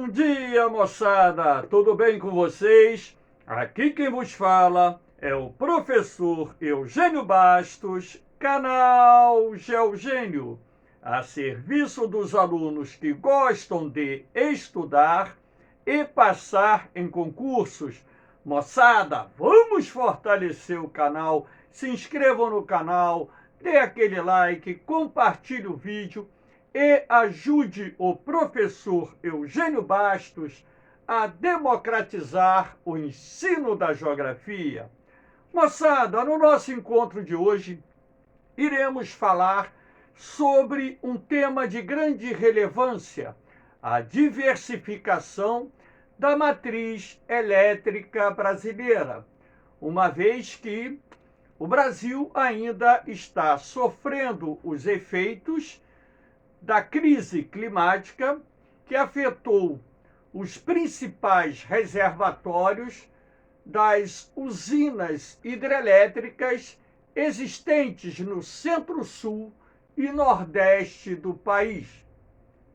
Bom dia, moçada! Tudo bem com vocês? Aqui quem vos fala é o professor Eugênio Bastos, canal Geogênio, a serviço dos alunos que gostam de estudar e passar em concursos. Moçada, vamos fortalecer o canal, se inscrevam no canal, dê aquele like, compartilhe o vídeo e ajude o professor Eugênio Bastos a democratizar o ensino da geografia. Moçada, no nosso encontro de hoje, iremos falar sobre um tema de grande relevância: a diversificação da matriz elétrica brasileira, uma vez que o Brasil ainda está sofrendo os efeitos da crise climática que afetou os principais reservatórios das usinas hidrelétricas existentes no centro-sul e nordeste do país.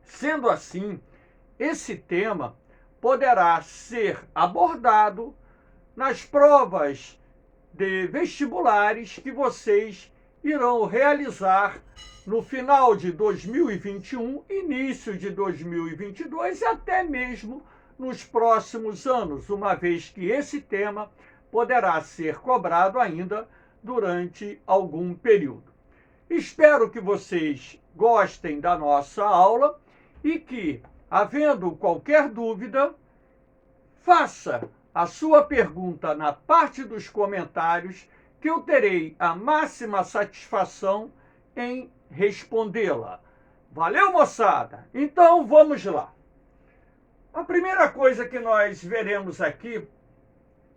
Sendo assim, esse tema poderá ser abordado nas provas de vestibulares que vocês irão realizar no final de 2021, início de 2022 e até mesmo nos próximos anos, uma vez que esse tema poderá ser cobrado ainda durante algum período. Espero que vocês gostem da nossa aula e que, havendo qualquer dúvida, faça a sua pergunta na parte dos comentários, que eu terei a máxima satisfação em respondê-la. Valeu, moçada? Então vamos lá. A primeira coisa que nós veremos aqui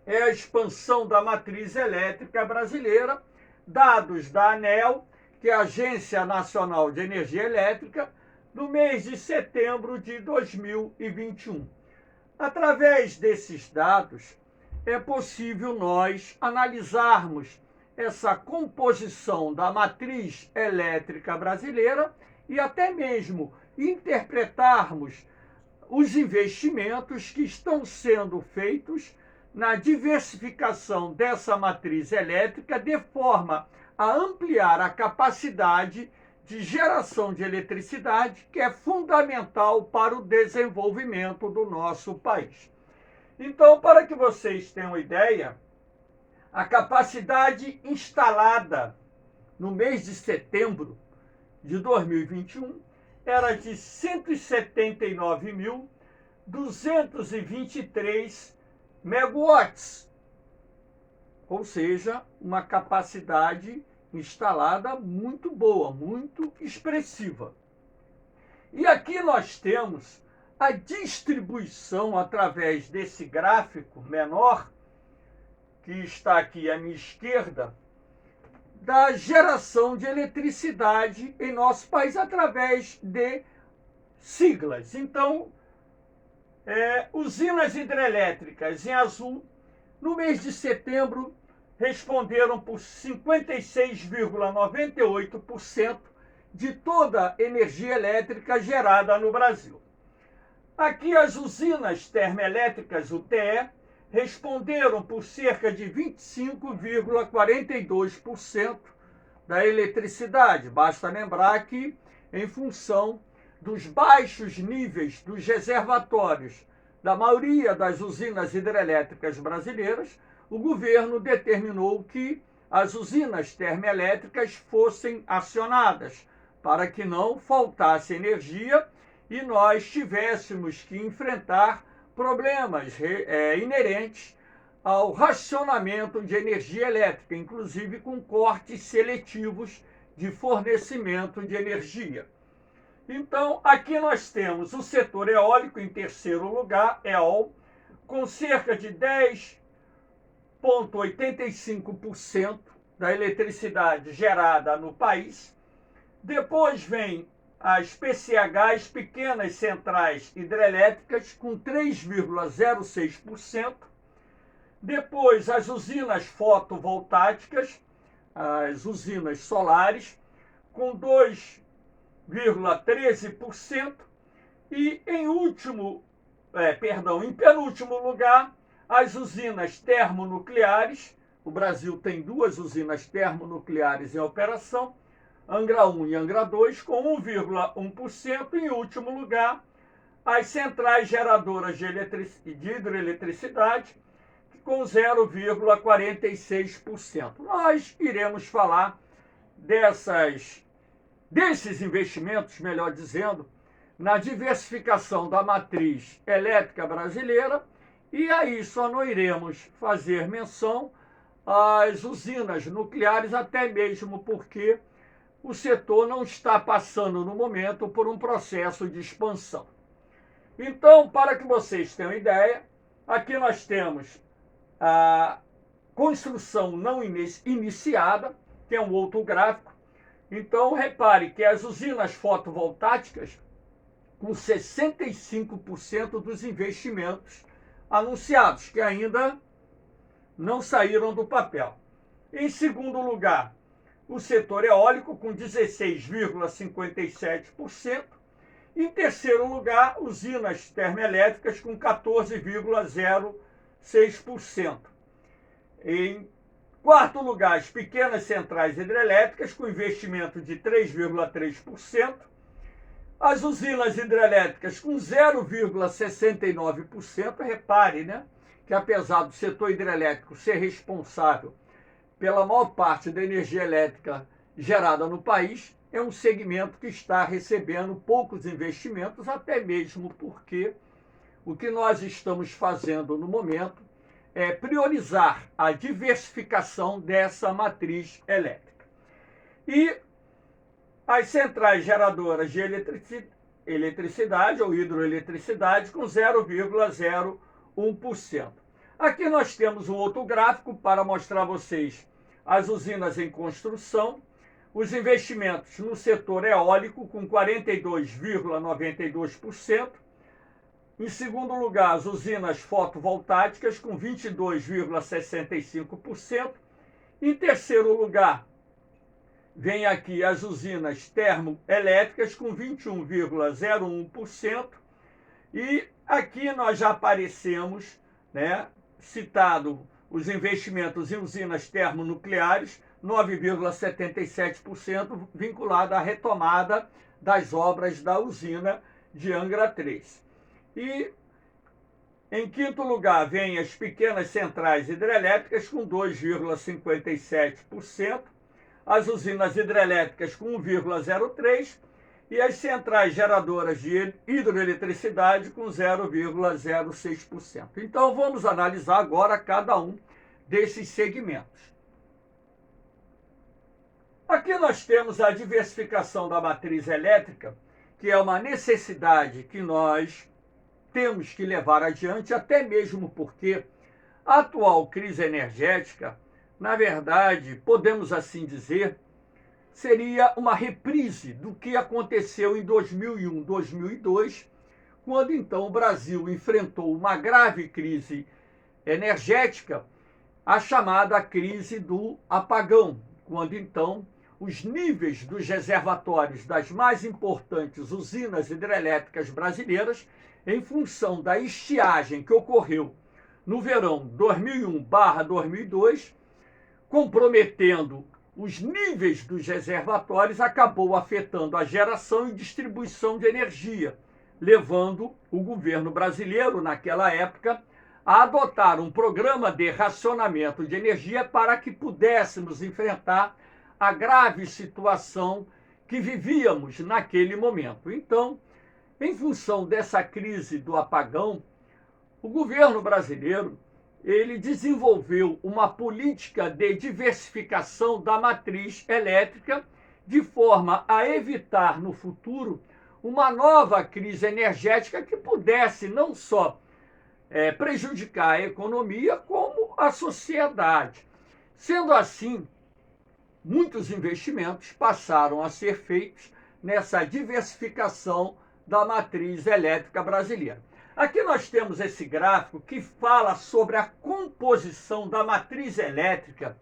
é a expansão da matriz elétrica brasileira, dados da ANEEL, que é a Agência Nacional de Energia Elétrica, no mês de setembro de 2021. Através desses dados, é possível nós analisarmos essa composição da matriz elétrica brasileira e até mesmo interpretarmos os investimentos que estão sendo feitos na diversificação dessa matriz elétrica de forma a ampliar a capacidade de geração de eletricidade, que é fundamental para o desenvolvimento do nosso país. Então, para que vocês tenham ideia, a capacidade instalada no mês de setembro de 2021 era de 179.223 megawatts, ou seja, uma capacidade instalada muito boa, muito expressiva. E aqui nós temos a distribuição através desse gráfico menor, que está aqui à minha esquerda, da geração de eletricidade em nosso país através de siglas. Então, usinas hidrelétricas em azul, no mês de setembro, responderam por 56,98% de toda a energia elétrica gerada no Brasil. Aqui as usinas termoelétricas UTE responderam por cerca de 25,42% da eletricidade. Basta lembrar que, em função dos baixos níveis dos reservatórios da maioria das usinas hidrelétricas brasileiras, o governo determinou que as usinas termoelétricas fossem acionadas para que não faltasse energia e nós tivéssemos que enfrentar problemas inerentes ao racionamento de energia elétrica, inclusive com cortes seletivos de fornecimento de energia. Então, aqui nós temos o setor eólico em terceiro lugar, EOL, com cerca de 10,85% da eletricidade gerada no país. Depois vem as PCHs, pequenas centrais hidrelétricas, com 3,06%. Depois as usinas fotovoltaicas, as usinas solares, com 2,13%. E, em último em penúltimo lugar, as usinas termonucleares. O Brasil tem 2 usinas termonucleares em operação, Angra 1 e Angra 2, com 1,1%. Em último lugar, as centrais geradoras de hidroeletricidade, com 0,46%. Nós iremos falar desses investimentos, melhor dizendo, na diversificação da matriz elétrica brasileira, e aí só não iremos fazer menção às usinas nucleares, até mesmo porque o setor não está passando no momento por um processo de expansão. Então, para que vocês tenham ideia, aqui nós temos a construção não iniciada, que é um outro gráfico. Então, repare que as usinas fotovoltaicas, com 65% dos investimentos anunciados, que ainda não saíram do papel. Em segundo lugar, o setor eólico, com 16,57%. Em terceiro lugar, usinas termoelétricas, com 14,06%. Em quarto lugar, as pequenas centrais hidrelétricas, com investimento de 3,3%. As usinas hidrelétricas, com 0,69%. Repare, né, que apesar do setor hidrelétrico ser responsável pela maior parte da energia elétrica gerada no país, é um segmento que está recebendo poucos investimentos, até mesmo porque o que nós estamos fazendo no momento é priorizar a diversificação dessa matriz elétrica. E as centrais geradoras de eletricidade ou hidroeletricidade, com 0,01%. Aqui nós temos um outro gráfico para mostrar a vocês as usinas em construção, os investimentos no setor eólico, com 42,92%. Em segundo lugar, as usinas fotovoltaicas, com 22,65%. Em terceiro lugar, vem aqui as usinas termoelétricas, com 21,01%. E aqui nós já aparecemos, né, citado os investimentos em usinas termonucleares, 9,77%, vinculado à retomada das obras da usina de Angra 3. E, em quinto lugar, vem as pequenas centrais hidrelétricas, com 2,57%, as usinas hidrelétricas, com 1,03%, e as centrais geradoras de hidroeletricidade, com 0,06%. Então, vamos analisar agora cada um desses segmentos. Aqui nós temos a diversificação da matriz elétrica, que é uma necessidade que nós temos que levar adiante, até mesmo porque a atual crise energética, na verdade, podemos assim dizer, seria uma reprise do que aconteceu em 2001, 2002, quando então o Brasil enfrentou uma grave crise energética, a chamada crise do apagão, quando então os níveis dos reservatórios das mais importantes usinas hidrelétricas brasileiras, em função da estiagem que ocorreu no verão 2001/2002, comprometendo os níveis dos reservatórios, acabou afetando a geração e distribuição de energia, levando o governo brasileiro, naquela época, a adotar um programa de racionamento de energia para que pudéssemos enfrentar a grave situação que vivíamos naquele momento. Então, em função dessa crise do apagão, o governo brasileiro ele desenvolveu uma política de diversificação da matriz elétrica, de forma a evitar no futuro uma nova crise energética que pudesse não só prejudicar a economia, como a sociedade. Sendo assim, muitos investimentos passaram a ser feitos nessa diversificação da matriz elétrica brasileira. Aqui nós temos esse gráfico que fala sobre a composição da matriz elétrica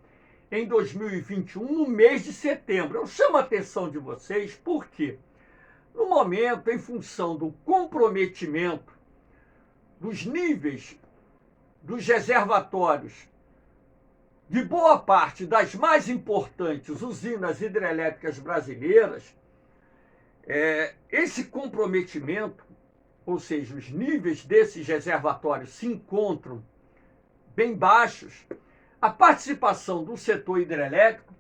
em 2021, no mês de setembro. Eu chamo a atenção de vocês porque, no momento, em função do comprometimento dos níveis dos reservatórios de boa parte das mais importantes usinas hidrelétricas brasileiras, esse comprometimento, ou seja, os níveis desses reservatórios se encontram bem baixos, a participação do setor hidrelétrico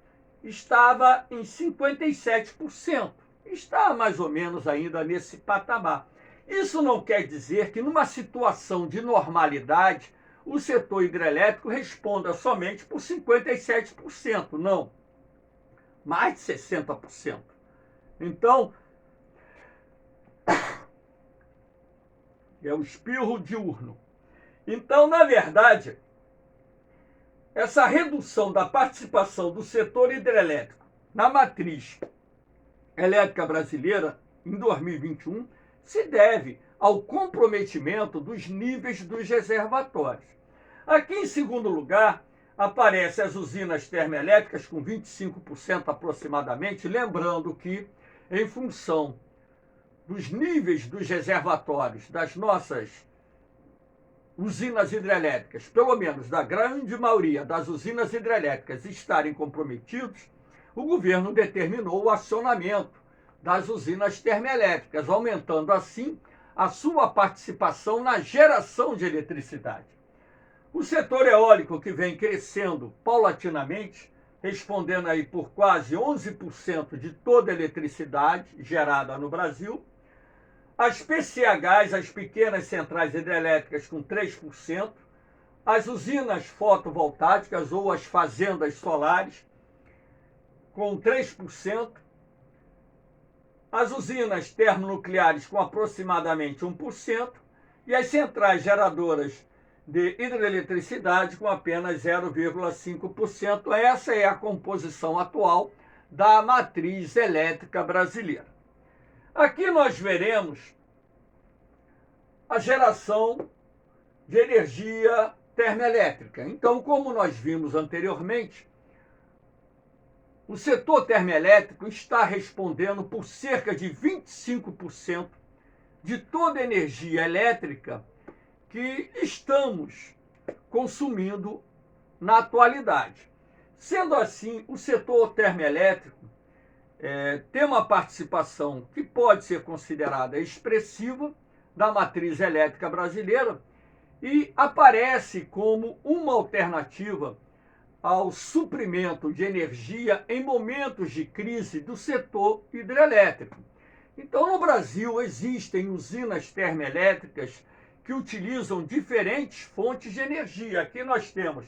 estava em 57%. Está mais ou menos ainda nesse patamar. Isso não quer dizer que numa situação de normalidade o setor hidrelétrico responda somente por 57%, não. Mais de 60%. Então, é o espirro diurno. Então, na verdade, essa redução da participação do setor hidrelétrico na matriz elétrica brasileira em 2021 se deve ao comprometimento dos níveis dos reservatórios. Aqui, em segundo lugar, aparecem as usinas termoelétricas com 25% aproximadamente, lembrando que, em função dos níveis dos reservatórios das nossas usinas hidrelétricas, pelo menos da grande maioria das usinas hidrelétricas estarem comprometidos, o governo determinou o acionamento das usinas termoelétricas, aumentando assim a sua participação na geração de eletricidade. O setor eólico, que vem crescendo paulatinamente, respondendo aí por quase 11% de toda a eletricidade gerada no Brasil, as PCHs, as pequenas centrais hidrelétricas, com 3%, as usinas fotovoltaicas ou as fazendas solares, com 3%, as usinas termonucleares com aproximadamente 1%, e as centrais geradoras de hidroeletricidade com apenas 0,5%. Essa é a composição atual da matriz elétrica brasileira. Aqui nós veremos a geração de energia termoelétrica. Então, como nós vimos anteriormente, o setor termoelétrico está respondendo por cerca de 25% de toda a energia elétrica que estamos consumindo na atualidade. Sendo assim, o setor termoelétrico tem uma participação que pode ser considerada expressiva da matriz elétrica brasileira e aparece como uma alternativa ao suprimento de energia em momentos de crise do setor hidrelétrico. Então, no Brasil, existem usinas termoelétricas que utilizam diferentes fontes de energia. Aqui nós temos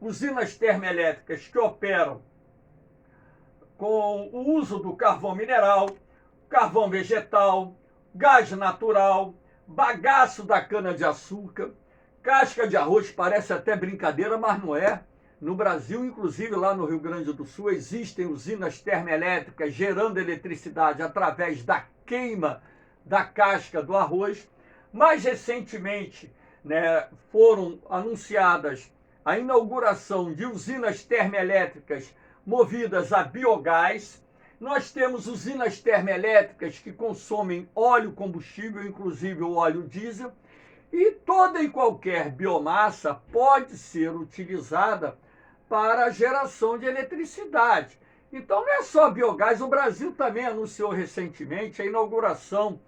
usinas termoelétricas que operam com o uso do carvão mineral, carvão vegetal, gás natural, bagaço da cana-de-açúcar, casca de arroz. Parece até brincadeira, mas não é. No Brasil, inclusive lá no Rio Grande do Sul, existem usinas termoelétricas gerando eletricidade através da queima da casca do arroz. Mais recentemente, foram anunciadas a inauguração de usinas termoelétricas movidas a biogás. Nós temos usinas termoelétricas que consomem óleo combustível, inclusive o óleo diesel, e toda e qualquer biomassa pode ser utilizada para a geração de eletricidade. Então não é só biogás, o Brasil também anunciou recentemente a inauguração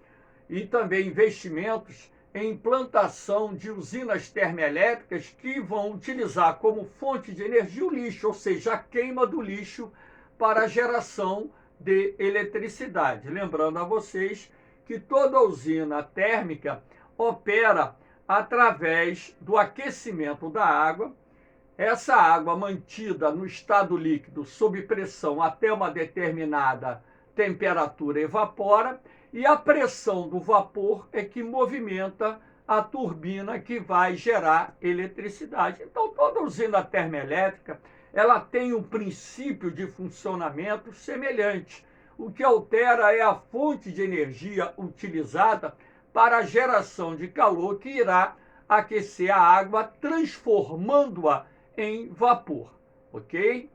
e também investimentos em implantação de usinas termoelétricas que vão utilizar como fonte de energia o lixo, ou seja, a queima do lixo para a geração de eletricidade. Lembrando a vocês que toda usina térmica opera através do aquecimento da água. Essa água mantida no estado líquido sob pressão até uma determinada temperatura evapora, e a pressão do vapor é que movimenta a turbina que vai gerar eletricidade. Então, toda usina termoelétrica ela tem um princípio de funcionamento semelhante. O que altera é a fonte de energia utilizada para a geração de calor que irá aquecer a água, transformando-a em vapor, ok?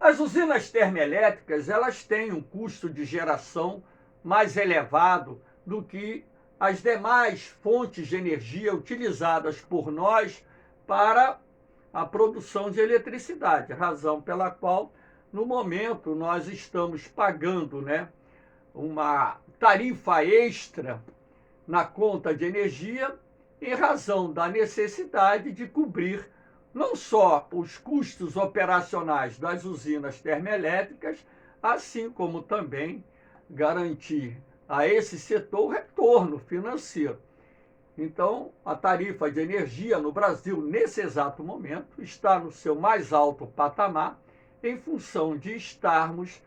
As usinas termoelétricas, elas têm um custo de geração mais elevado do que as demais fontes de energia utilizadas por nós para a produção de eletricidade, razão pela qual, no momento, nós estamos pagando, né, uma tarifa extra na conta de energia em razão da necessidade de cobrir não só os custos operacionais das usinas termoelétricas, assim como também garantir a esse setor retorno financeiro. Então, a tarifa de energia no Brasil, nesse exato momento, está no seu mais alto patamar, em função de estarmos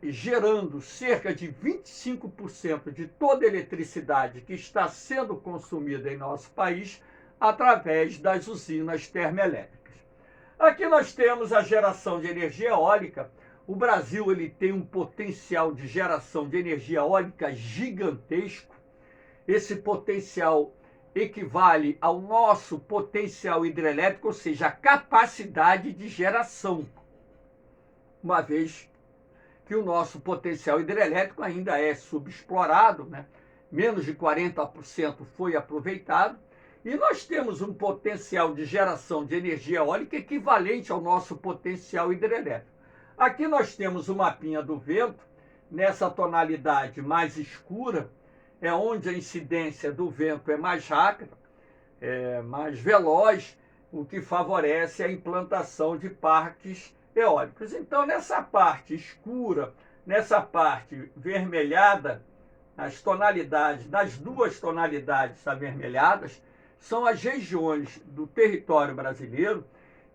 gerando cerca de 25% de toda a eletricidade que está sendo consumida em nosso país através das usinas termoelétricas. Aqui nós temos a geração de energia eólica. O Brasil ele tem um potencial de geração de energia eólica gigantesco. Esse potencial equivale ao nosso potencial hidrelétrico, ou seja, a capacidade de geração, uma vez que o nosso potencial hidrelétrico ainda é subexplorado, né? Menos de 40% foi aproveitado, e nós temos um potencial de geração de energia eólica equivalente ao nosso potencial hidrelétrico. Aqui nós temos o mapinha do vento, nessa tonalidade mais escura, é onde a incidência do vento é mais rápida, mais veloz, o que favorece a implantação de parques eólicos. Então, nessa parte escura, nessa parte vermelhada, as tonalidades, das duas tonalidades avermelhadas, são as regiões do território brasileiro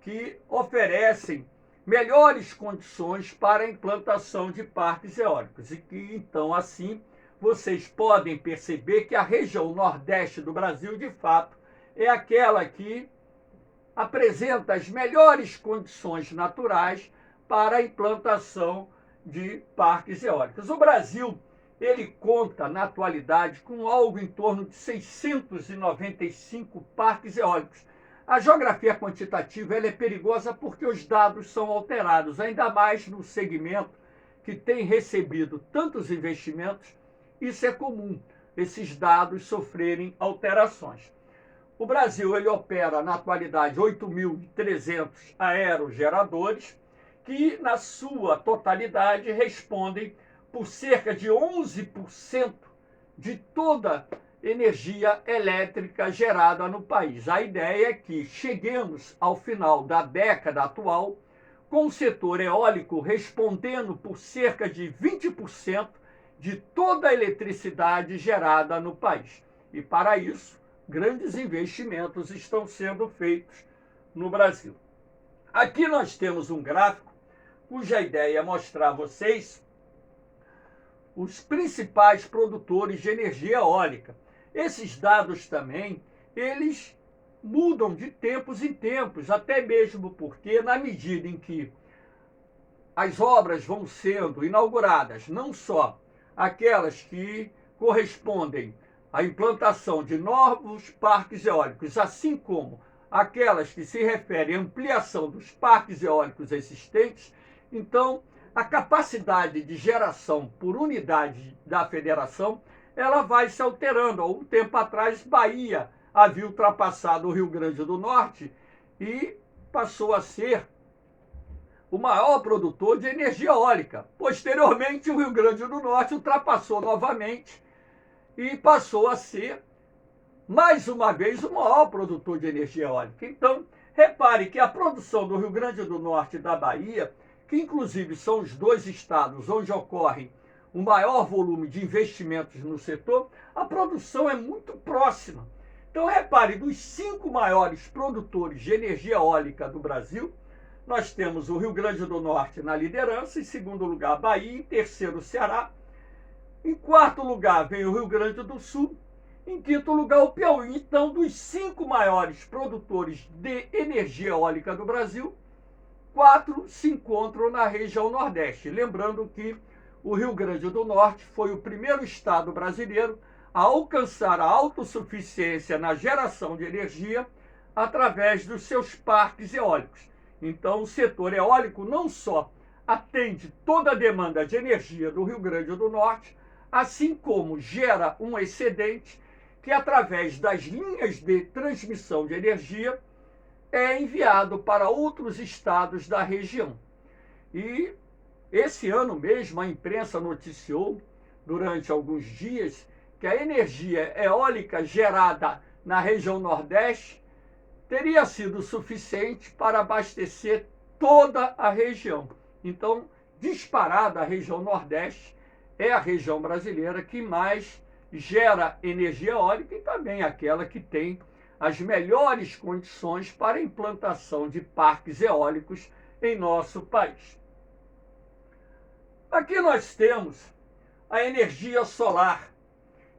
que oferecem melhores condições para a implantação de parques eólicos. E que, então, assim, vocês podem perceber que a região nordeste do Brasil, de fato, é aquela que apresenta as melhores condições naturais para a implantação de parques eólicos. O Brasil, ele conta, na atualidade, com algo em torno de 695 parques eólicos. A geografia quantitativa ela é perigosa porque os dados são alterados, ainda mais no segmento que tem recebido tantos investimentos. Isso é comum, esses dados sofrerem alterações. O Brasil ele opera, na atualidade, 8.300 aerogeradores, que, na sua totalidade, respondem por cerca de 11% de toda energia elétrica gerada no país. A ideia é que cheguemos ao final da década atual com o setor eólico respondendo por cerca de 20% de toda a eletricidade gerada no país. E, para isso, grandes investimentos estão sendo feitos no Brasil. Aqui nós temos um gráfico cuja ideia é mostrar a vocês os principais produtores de energia eólica. Esses dados também, eles mudam de tempos em tempos, até mesmo porque, na medida em que as obras vão sendo inauguradas, não só aquelas que correspondem à implantação de novos parques eólicos, assim como aquelas que se referem à ampliação dos parques eólicos existentes, então a capacidade de geração por unidade da federação ela vai se alterando. Há um tempo atrás, Bahia havia ultrapassado o Rio Grande do Norte e passou a ser o maior produtor de energia eólica. Posteriormente, o Rio Grande do Norte ultrapassou novamente e passou a ser, mais uma vez, o maior produtor de energia eólica. Então, repare que a produção do Rio Grande do Norte e da Bahia, que inclusive são os dois estados onde ocorrem o maior volume de investimentos no setor, a produção é muito próxima. Então, repare, dos 5 maiores produtores de energia eólica do Brasil, nós temos o Rio Grande do Norte na liderança, em segundo lugar, Bahia, em terceiro, Ceará. Em quarto lugar, vem o Rio Grande do Sul. Em quinto lugar, o Piauí. Então, dos 5 maiores produtores de energia eólica do Brasil, 4 se encontram na região Nordeste. Lembrando que o Rio Grande do Norte foi o primeiro estado brasileiro a alcançar a autossuficiência na geração de energia através dos seus parques eólicos. Então, o setor eólico não só atende toda a demanda de energia do Rio Grande do Norte, assim como gera um excedente que, através das linhas de transmissão de energia, é enviado para outros estados da região. E esse ano mesmo a imprensa noticiou, durante alguns dias, que a energia eólica gerada na região Nordeste teria sido suficiente para abastecer toda a região. Então, disparada, a região Nordeste é a região brasileira que mais gera energia eólica e também aquela que tem as melhores condições para a implantação de parques eólicos em nosso país. Aqui nós temos a energia solar,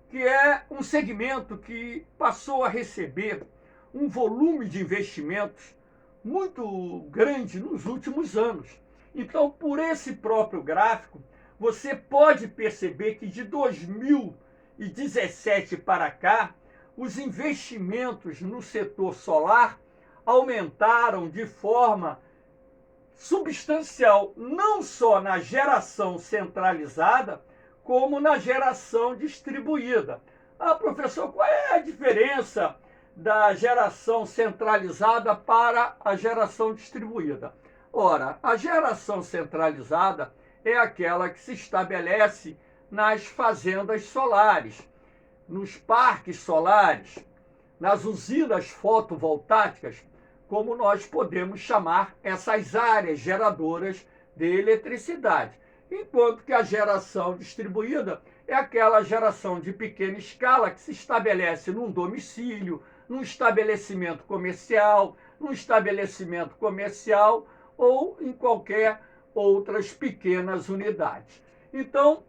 que é um segmento que passou a receber um volume de investimentos muito grande nos últimos anos. Então, por esse próprio gráfico, você pode perceber que de 2017 para cá, os investimentos no setor solar aumentaram de forma substancial, não só na geração centralizada, como na geração distribuída. Ah, professor, qual é a diferença da geração centralizada para a geração distribuída? Ora, a geração centralizada é aquela que se estabelece nas fazendas solares, nos parques solares, nas usinas fotovoltaicas, como nós podemos chamar essas áreas geradoras de eletricidade. Enquanto que a geração distribuída é aquela geração de pequena escala que se estabelece num domicílio, num estabelecimento comercial, ou em qualquer outras pequenas unidades. Então,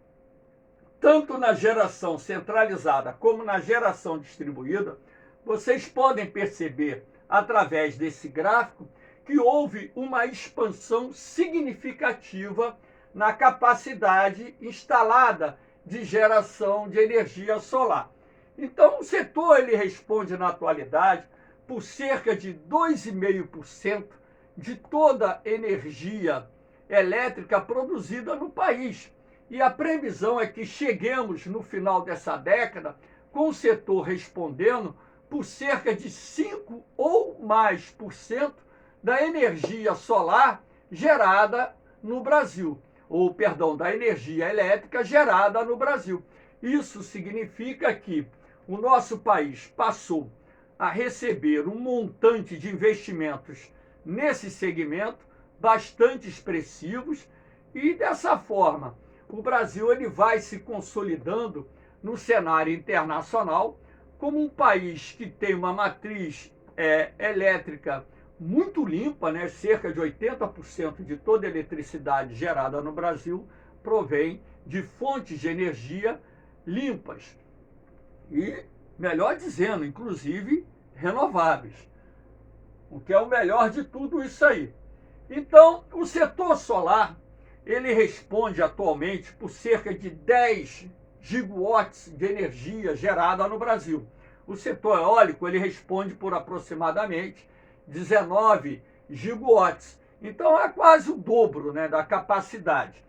tanto na geração centralizada como na geração distribuída, vocês podem perceber, através desse gráfico, que houve uma expansão significativa na capacidade instalada de geração de energia solar. Então, o setor ele responde, na atualidade, por cerca de 2,5% de toda a energia elétrica produzida no país. E a previsão é que cheguemos, no final dessa década, com o setor respondendo por cerca de 5 ou mais por cento da energia solar gerada no Brasil, ou, perdão, da energia elétrica gerada no Brasil. Isso significa que o nosso país passou a receber um montante de investimentos nesse segmento bastante expressivos e, dessa forma, o Brasil ele vai se consolidando no cenário internacional como um país que tem uma matriz elétrica muito limpa, né? Cerca de 80% de toda a eletricidade gerada no Brasil provém de fontes de energia limpas e, melhor dizendo, inclusive renováveis, o que é o melhor de tudo isso aí. Então, o setor solar, ele responde atualmente por cerca de 10 gigawatts de energia gerada no Brasil. O setor eólico, ele responde por aproximadamente 19 gigawatts. Então, é quase o dobro, né, da capacidade.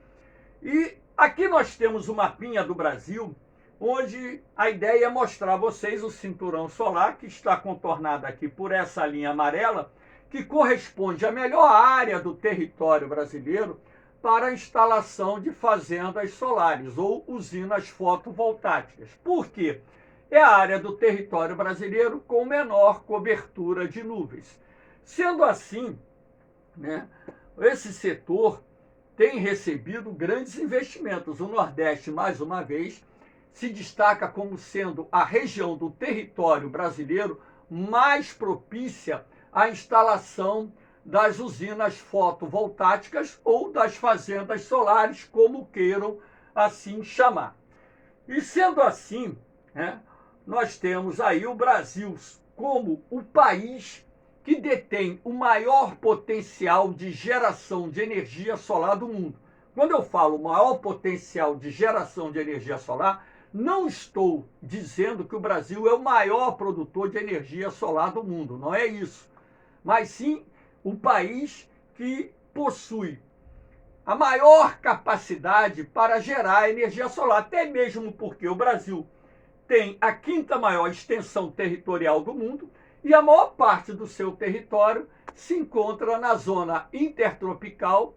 E aqui nós temos um mapinha do Brasil, onde a ideia é mostrar a vocês o cinturão solar, que está contornado aqui por essa linha amarela, que corresponde à melhor área do território brasileiro para a instalação de fazendas solares ou usinas fotovoltaicas. Por quê? É a área do território brasileiro com menor cobertura de nuvens. Sendo assim, né, esse setor tem recebido grandes investimentos. O Nordeste, mais uma vez, se destaca como sendo a região do território brasileiro mais propícia à instalação das usinas fotovoltaicas ou das fazendas solares, como queiram assim chamar. E sendo assim, né, nós temos aí o Brasil como o país que detém o maior potencial de geração de energia solar do mundo. Quando eu falo maior potencial de geração de energia solar, não estou dizendo que o Brasil é o maior produtor de energia solar do mundo, não é isso. Mas sim o país que possui a maior capacidade para gerar energia solar, até mesmo porque o Brasil tem a quinta maior extensão territorial do mundo e a maior parte do seu território se encontra na zona intertropical,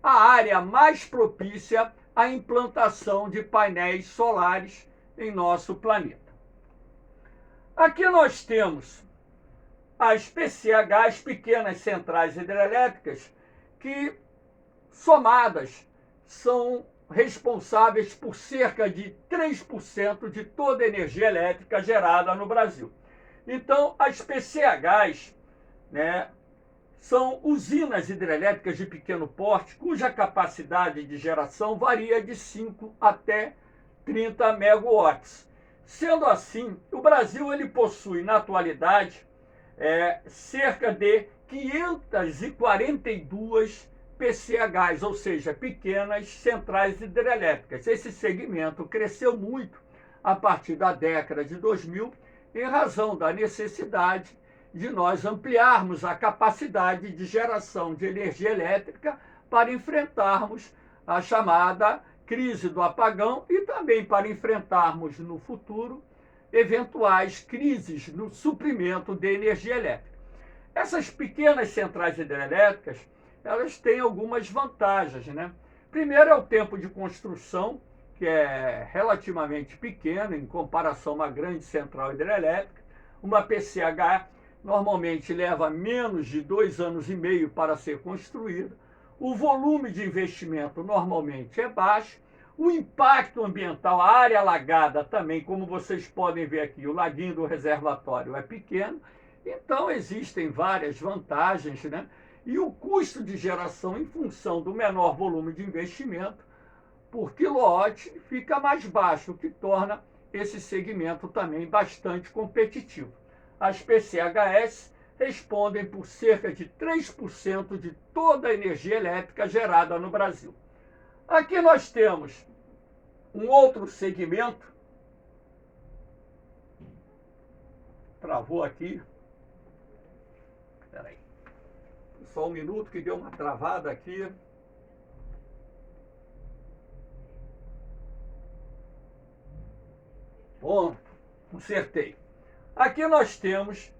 a área mais propícia à implantação de painéis solares em nosso planeta. Aqui nós temos as PCH, as pequenas centrais hidrelétricas, que somadas são responsáveis por cerca de 3% de toda a energia elétrica gerada no Brasil. Então, as PCHs, né, são usinas hidrelétricas de pequeno porte, cuja capacidade de geração varia de 5 até 30 megawatts. Sendo assim, o Brasil ele possui, na atualidade, cerca de 542 PCHs, ou seja, pequenas centrais hidrelétricas. Esse segmento cresceu muito a partir da década de 2000, em razão da necessidade de nós ampliarmos a capacidade de geração de energia elétrica para enfrentarmos a chamada crise do apagão e também para enfrentarmos no futuro eventuais crises no suprimento de energia elétrica. Essas pequenas centrais hidrelétricas, elas têm algumas vantagens, né? Primeiro é o tempo de construção, que é relativamente pequeno em comparação a uma grande central hidrelétrica. Uma PCH normalmente leva menos de 2 anos e meio para ser construída. O volume de investimento normalmente é baixo. O impacto ambiental, a área alagada também, como vocês podem ver aqui, o laguinho do reservatório é pequeno. Então existem várias vantagens, né? E o custo de geração, em função do menor volume de investimento por quilowatt, fica mais baixo, o que torna esse segmento também bastante competitivo. As PCHs respondem por cerca de 3% de toda a energia elétrica gerada no Brasil. Aqui nós temos um outro segmento. Travou aqui. Espera aí. Só um minuto que deu uma travada aqui. Bom, consertei. Aqui nós temos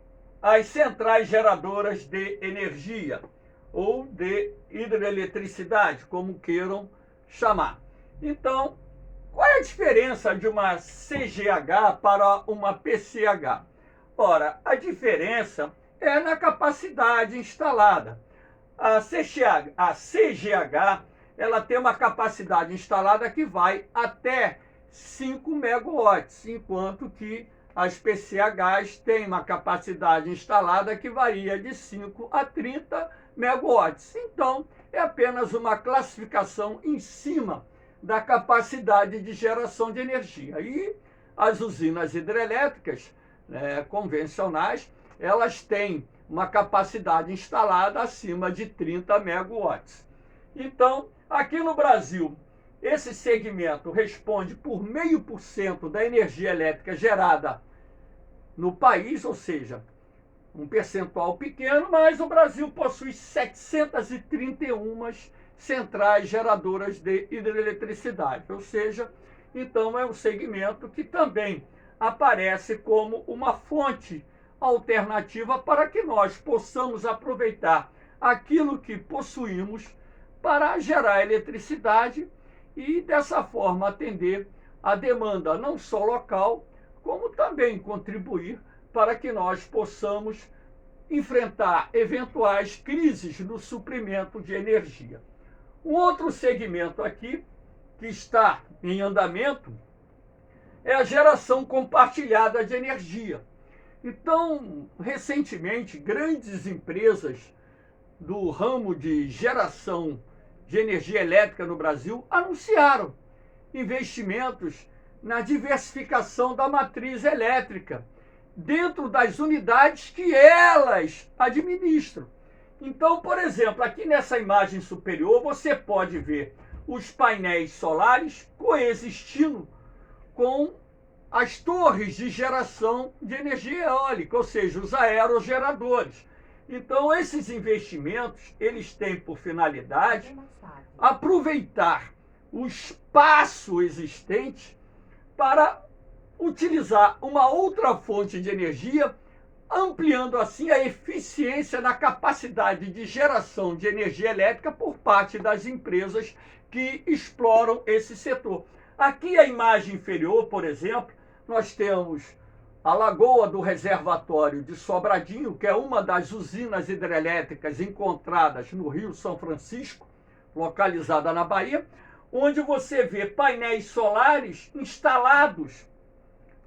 as centrais geradoras de energia ou de hidroeletricidade, como queiram chamar. Então, qual é a diferença de uma CGH para uma PCH? Ora, a diferença é na capacidade instalada. A CGH ela tem uma capacidade instalada que vai até 5 megawatts, enquanto que as PCHs têm uma capacidade instalada que varia de 5 a 30 megawatts. Então, é apenas uma classificação em cima da capacidade de geração de energia. E as usinas hidrelétricas convencionais, elas têm uma capacidade instalada acima de 30 megawatts. Então, aqui no Brasil, esse segmento responde por 0,5% da energia elétrica gerada no país, ou seja, um percentual pequeno, mas o Brasil possui 731 centrais geradoras de hidroeletricidade, ou seja, então é um segmento que também aparece como uma fonte alternativa para que nós possamos aproveitar aquilo que possuímos para gerar eletricidade e dessa forma atender a demanda não só local, como também contribuir para que nós possamos enfrentar eventuais crises no suprimento de energia. Um outro segmento aqui que está em andamento é a geração compartilhada de energia. Então, recentemente, grandes empresas do ramo de geração de energia elétrica no Brasil anunciaram investimentos na diversificação da matriz elétrica dentro das unidades que elas administram. Então, por exemplo, aqui nessa imagem superior você pode ver os painéis solares coexistindo com as torres de geração de energia eólica, ou seja, os aerogeradores. Então, esses investimentos, eles têm por finalidade aproveitar o espaço existente para utilizar uma outra fonte de energia, ampliando assim a eficiência da capacidade de geração de energia elétrica por parte das empresas que exploram esse setor. Aqui a imagem inferior, por exemplo, nós temos a Lagoa do Reservatório de Sobradinho, que é uma das usinas hidrelétricas encontradas no Rio São Francisco, localizada na Bahia, onde você vê painéis solares instalados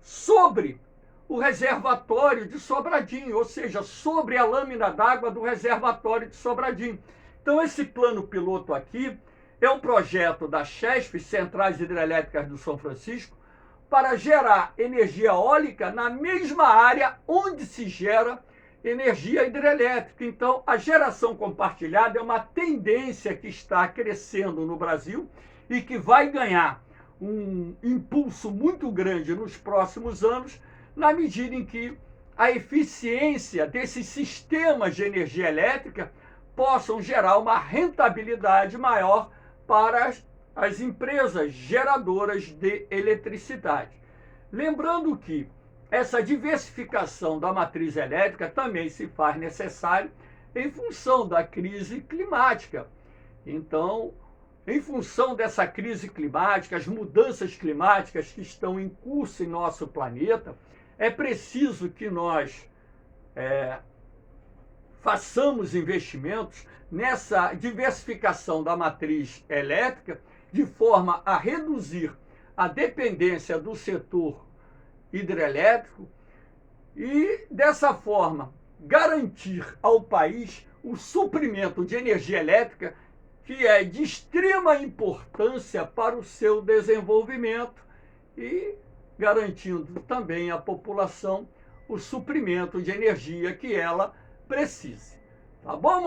sobre o reservatório de Sobradinho, ou seja, sobre a lâmina d'água do reservatório de Sobradinho. Então, esse plano piloto aqui é um projeto da CHESF, Centrais Hidrelétricas do São Francisco, para gerar energia eólica na mesma área onde se gera energia hidrelétrica. Então, a geração compartilhada é uma tendência que está crescendo no Brasil e que vai ganhar um impulso muito grande nos próximos anos, na medida em que a eficiência desses sistemas de energia elétrica possam gerar uma rentabilidade maior para as empresas geradoras de eletricidade. Lembrando que essa diversificação da matriz elétrica também se faz necessário em função da crise climática. Então, em função dessa crise climática, as mudanças climáticas que estão em curso em nosso planeta, é preciso que nós façamos investimentos nessa diversificação da matriz elétrica, de forma a reduzir a dependência do setor hidrelétrico e, dessa forma, garantir ao país o suprimento de energia elétrica, que é de extrema importância para o seu desenvolvimento, e garantindo também à população o suprimento de energia que ela precise. Tá bom,